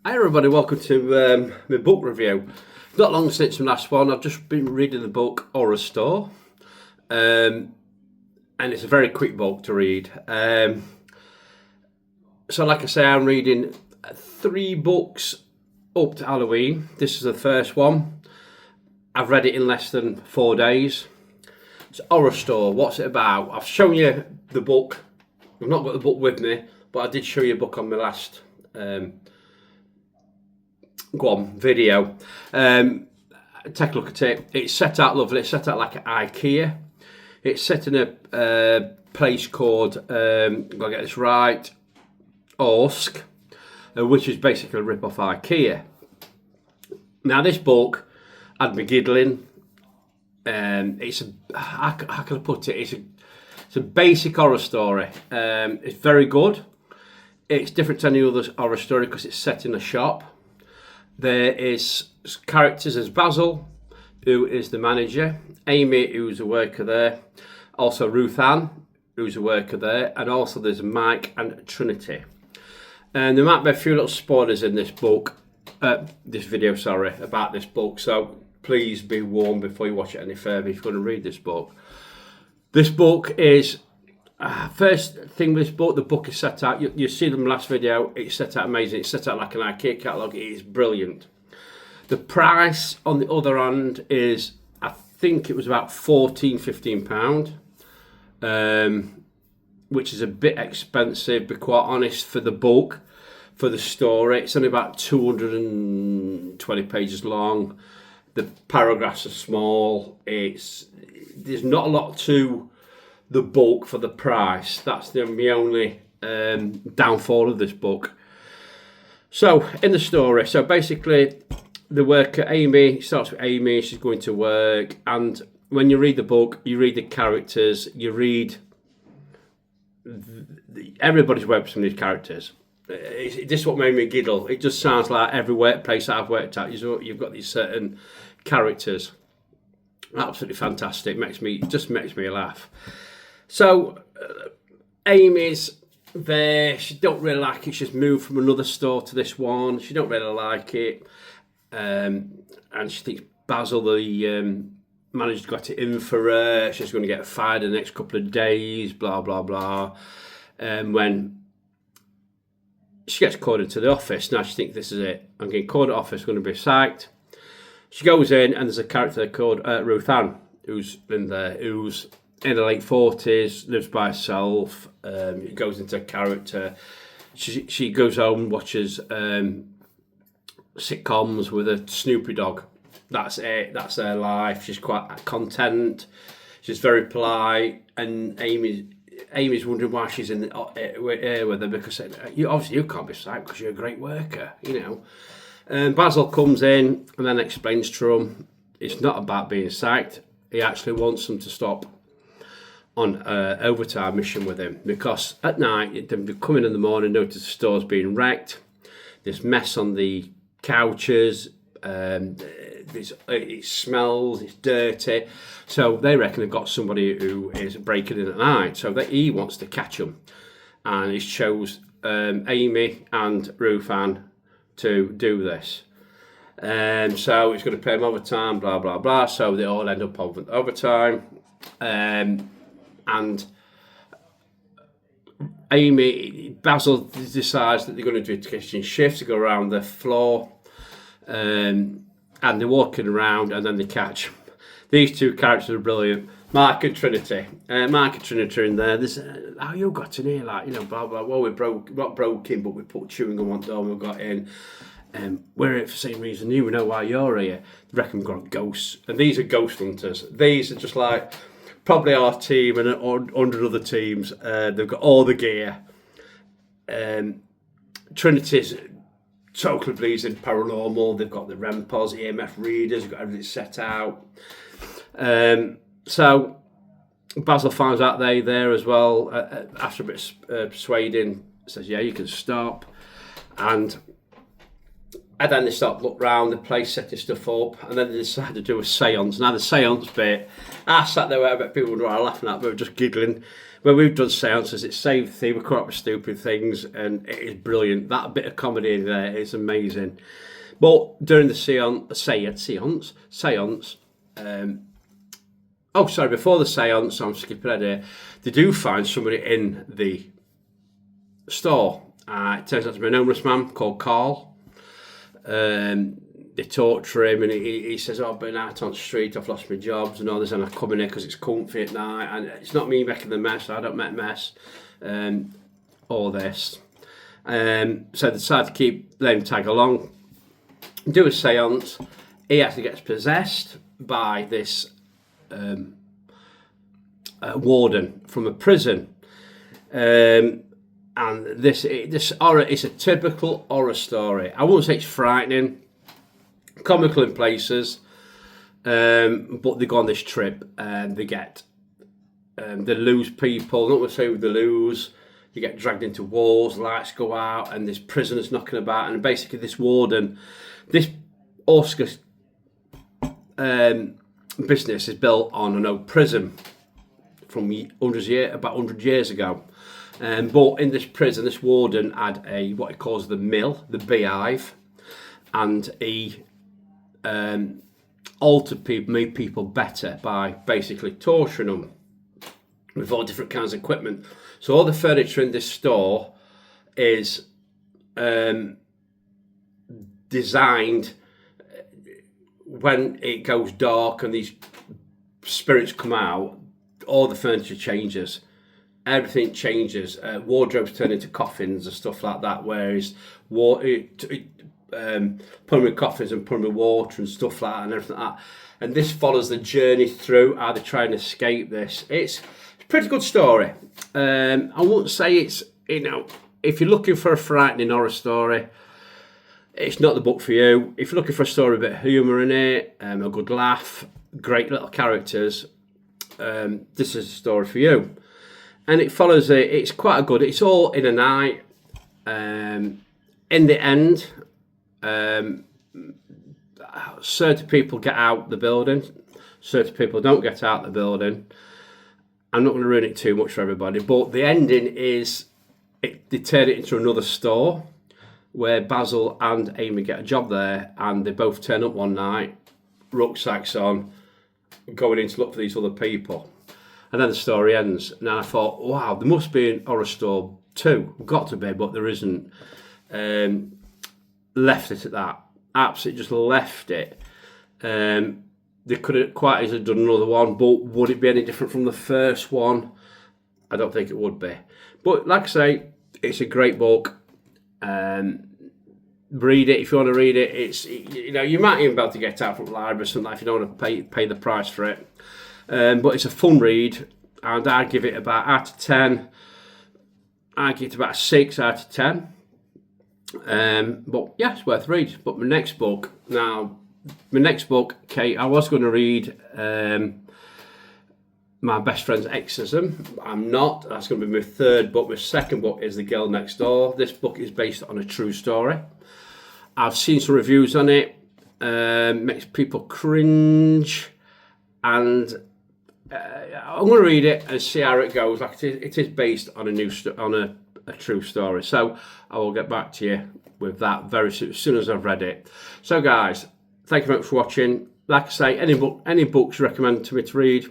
Hi everybody, welcome to my book review. Not long since my last one, I've just been reading the book Horror Store, and it's a very quick book to read. So like I say, I'm reading 3 books up to Halloween. This is the first one. I've read it in less than 4 days. It's Horror Store. What's it about? I've shown you the book. I've not got the book with me, but I did show you a book on my last video. Take a look at it. It's set out lovely. It's set out like an IKEA. It's set in a place called, gotta get this right, Orsk, which is basically a rip-off IKEA. Now this book had me giggling. It's how can I put it? It's a basic horror story. It's very good. It's different to any other horror story because it's set in a shop. There is characters as Basil, who is the manager, Amy, who's a worker there, also Ruth Ann, who's a worker there, and also there's Mike and Trinity. And there might be a few little spoilers in this video, about this book, so please be warned before you watch it any further if you're going to read this book. This book is, first thing with this book, the book is set out, you see them last video, it's set out amazing, it's set out like an IKEA catalogue, it is brilliant. The price on the other hand is, I think it was about £14-15, which is a bit expensive, to be quite honest, for the book, for the story. It's only about 220 pages long. The paragraphs are small. There's not a lot to the book for the price. That's the only downfall of this book. So in the story, so basically the worker Amy starts with Amy. She's going to work, and when you read the book, you read the characters, you read everybody's worked with some of these characters. This is what made me giggle. It just sounds like every workplace I've worked at. You've got these certain characters. Absolutely fantastic. Just makes me laugh. So Amy's there. She don't really like it. She's moved from another store to this one. She don't really like it, and she thinks Basil, the manager, got it in for her. She's going to get fired in the next couple of days. Blah blah blah. When she gets called into the office, now she thinks this is it. I'm getting called to the office. Going to be sacked. She goes in, and there's a character called Ruth Ann, who's in there, who's in the late 40s, lives by herself, goes into character. She goes home, watches sitcoms with a Snoopy dog. That's it. That's her life. She's quite content. She's very polite, and Amy's wondering why she's in here with her, because obviously you can't be sacked because you're a great worker, you know. And Basil comes in and then explains to him it's not about being sacked. He actually wants them to stop on overtime mission with him, because at night they come in the morning, notice the store's being wrecked. There's mess on the couches. It smells. It's dirty. So they reckon they've got somebody who is breaking in at night. So he wants to catch them, and he chose Amy and Ruth Ann to do this. So he's going to pay them overtime, blah blah blah. So they all end up overtime, and Basil decides that they're going to do a kitchen shift to go around the floor, and they're walking around, and then they catch these two characters are brilliant. Mark and Trinity. Mark and Trinity are in there. There's how you got in here, like, you know, blah blah. Well, we not broke in, but we put chewing gum on the door and we got in. We're here for the same reason. You know why you're here. They reckon we've got ghosts, and these are ghost hunters. These are just like probably our team and 100 other teams. They've got all the gear. Trinity's totally believes in paranormal. They've got the REM pods, EMF readers. They've got everything set out. So Basil finds out they're there as well. After a bit of persuading, says, "Yeah, you can stop." And then they start to look round the place, setting stuff up, and then they decide to do a seance. Now the seance bit, I sat there, I bet people were laughing at, but we were just giggling. when we've done seances, it's same thing. We come up with stupid things, and it is brilliant. That bit of comedy in there is amazing. But during the seance. Before the seance, I'm skipping ahead here. They do find somebody in the store. It turns out to be an homeless man called Carl. They torture him, and he says, "Oh, I've been out on the street, I've lost my jobs and all this, and I come in here because it's comfy at night, and it's not me making the mess, I don't make mess, all this." So they decide to let him tag along, do a seance. He actually gets possessed by this warden from a prison. And this horror is a typical horror story. I won't say it's frightening, comical in places, but they go on this trip and they lose people. Not to say they lose. You get dragged into walls, lights go out, and there's prisoners knocking about. And basically, this warden, this Oscar business is built on an old prison from about 100 years ago. But in this prison, this warden had what he calls the mill, the beehive, and he altered people, made people better by basically torturing them with all different kinds of equipment. So all the furniture in this store is designed when it goes dark and these spirits come out, all the furniture changes. Everything changes. Wardrobes turn into coffins and stuff like that, whereas put them in coffins and put them in water and stuff like that and everything like that. And this follows the journey through how they try and escape this. It's a pretty good story. I wouldn't say it's, if you're looking for a frightening horror story, it's not the book for you. If you're looking for a story with a bit of humour in it, a good laugh, great little characters, this is a story for you. And it follows it's quite a good, it's all in a night. In the end, certain people get out the building, certain people don't get out the building. I'm not going to ruin it too much for everybody, but the ending is they turn it into another store where Basil and Amy get a job there, and they both turn up one night, rucksacks on, going in to look for these other people. And then the story ends. And I thought, wow, there must be an horror store too. Got to be, but there isn't. Left it at that. Absolutely just left it. They could have quite easily done another one, but would it be any different from the first one? I don't think it would be. But like I say, it's a great book. Read it if you want to read it. It's, you might even be able to get out from the library or something if you don't want to pay the price for it. But it's a fun read, and I give it about out of 10. I give it about a 6 out of 10. But yeah, it's worth reading. But my next book, Kate, I was going to read My Best Friend's Exorcism. I'm not. That's going to be my third book. My second book is The Girl Next Door. This book is based on a true story. I've seen some reviews on it. Makes people cringe, and I'm going to read it and see how it goes. Like it is based on a true story. So I will get back to you with that very soon, as soon as I've read it. So guys, thank you very much for watching. Like I say, any books you recommend to me to read,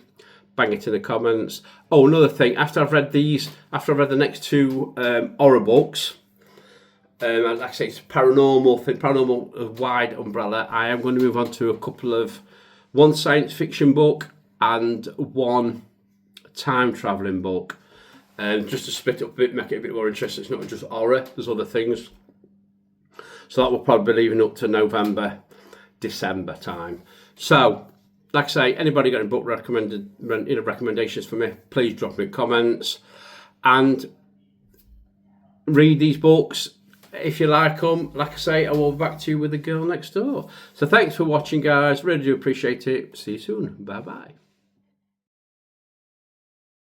bang it in the comments. Oh, another thing, after I've read the next two horror books, like I say, it's paranormal wide umbrella. I am going to move on to a couple of one science fiction book and one time traveling book, just to split it up a bit, make it a bit more interesting. It's not just horror, there's other things. So that will probably be leaving up to November, December time. So, like I say, anybody got any book recommendations for me, please drop me comments and read these books. If you like them, like I say, I will be back to you with The Girl Next Door. So thanks for watching, guys. Really do appreciate it. See you soon. Bye-bye.